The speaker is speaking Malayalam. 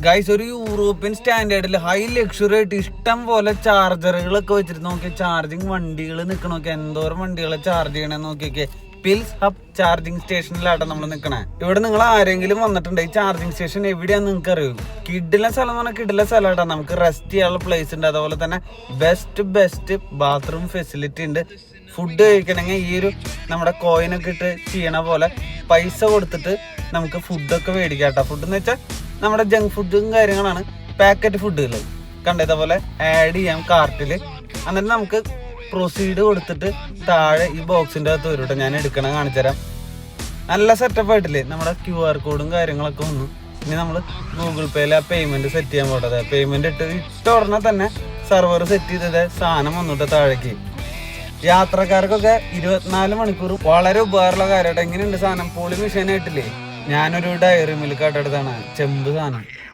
ഗൈസ്, ഒരു യൂറോപ്യൻ സ്റ്റാൻഡേർഡിൽ ഹൈ ലക്ഷറി ആയിട്ട് ഇഷ്ടം പോലെ ചാർജറുകളൊക്കെ വെച്ചിട്ട് നോക്കിയ ചാർജിങ് വണ്ടികൾ നിൽക്കണോക്കെ, എന്തോരം വണ്ടികളെ ചാർജ് ചെയ്യണമെന്ന് നോക്കിയൊക്കെ. പിൽസ് ഹബ് ചാർജിങ് സ്റ്റേഷനിലാട്ടോ നമ്മൾ നിൽക്കണേ. ഇവിടെ നിങ്ങൾ ആരെങ്കിലും വന്നിട്ടുണ്ട്, ഈ ചാർജിങ് സ്റ്റേഷൻ എവിടെയാന്ന് നിങ്ങൾക്ക് അറിയൂ? കിഡിലെ സ്ഥലം എന്ന് പറഞ്ഞാൽ കിഡിലെ സ്ഥലമാട്ടോ. നമുക്ക് റെസ്റ്റ് ചെയ്യാനുള്ള പ്ലേസ് ഉണ്ട്, അതുപോലെ തന്നെ ബെസ്റ്റ് ബാത്റൂം ഫെസിലിറ്റി ഉണ്ട്. ഫുഡ് കഴിക്കണമെങ്കിൽ ഈ ഒരു നമ്മുടെ കോയിനൊക്കെ ഇട്ട് ചെയ്യണ പോലെ പൈസ കൊടുത്തിട്ട് നമുക്ക് ഫുഡൊക്കെ മേടിക്കാം കേട്ടോ. ഫുഡ് എന്ന് വെച്ചാൽ നമ്മുടെ ജങ്ക് ഫുഡും കാര്യങ്ങളാണ്, പാക്കറ്റ് ഫുഡുകൾ കണ്ടതുപോലെ ആഡ് ചെയ്യാം കാർട്ടിൽ. എന്നിട്ട് നമുക്ക് പ്രൊസീഡ് കൊടുത്തിട്ട് താഴെ ഈ ബോക്സിൻ്റെ അകത്ത് വരും കേട്ടോ. ഞാൻ എടുക്കണ കാണിച്ചു തരാം. നല്ല സെറ്റപ്പ് ആയിട്ടില്ലേ? നമ്മുടെ QR കോഡും കാര്യങ്ങളൊക്കെ വന്നു. ഇനി നമ്മൾ ഗൂഗിൾ പേയിൽ ആ പേയ്മെൻറ്റ് സെറ്റ് ചെയ്യാൻ പോട്ടത്. പേയ്മെൻറ്റ് ഇട്ട ഉടനെ തന്നെ സെർവർ സെറ്റ് ചെയ്തത് സാധനം വന്നിട്ട് താഴേക്ക്. യാത്രക്കാർക്കൊക്കെ 24 മണിക്കൂർ വളരെ ഉപകാരമുള്ള കാര്യമായിട്ട്. എങ്ങനെയുണ്ട് സാധനം? പൊളി മെഷീനായിട്ടില്ലേ? ഞാനൊരു ഡയറി മിൽക്ക് ആട്ടെടുത്താണ്, ചെമ്പ് സാധനം.